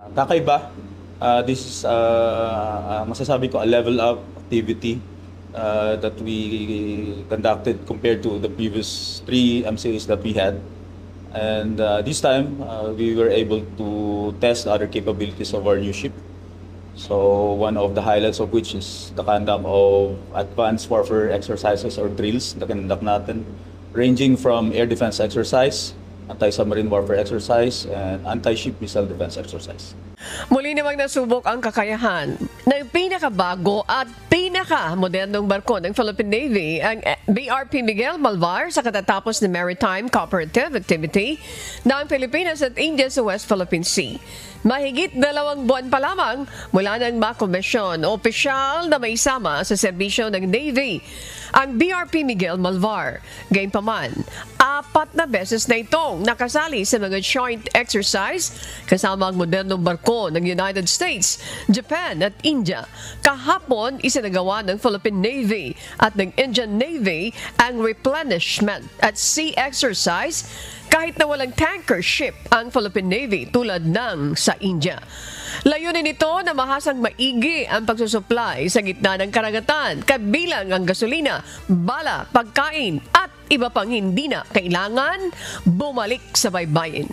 Kakaiba. This is masasabi ko a level up activity that we conducted compared to the previous 3 MCAs that we had. And this time, we were able to test other capabilities of our new ship. So one of the highlights of which is the conduct of advanced warfare exercises or drills na conduct natin, ranging from air defense exercise, anti-submarine warfare exercise, and anti-ship missile defense exercise. Muli namang nasubok ang kakayahan ng pinakabago at pinakamodernong barko ng Philippine Navy, ang BRP Miguel Malvar, sa katatapos ng Maritime Cooperative Activity ng Pilipinas at India sa West Philippine Sea. Mahigit 2 buwan pa lamang mula nang makomisyon o opisyal na may sama sa serbisyo ng Navy ang BRP Miguel Malvar. Gayunpaman, 4 na beses na itong nakasali sa mga joint exercise kasama ang modernong barko ng United States, Japan at India. Kahapon, isinagawa ng Philippine Navy at ng Indian Navy ang replenishment at sea exercise kahit na walang tanker ship ang Philippine Navy tulad ng sa India. Layunin nito na mahasang maigi ang pagsusupply sa gitna ng karagatan, kabilang ang gasolina, bala, pagkain at iba pang hindi na kailangan bumalik sa baybayin.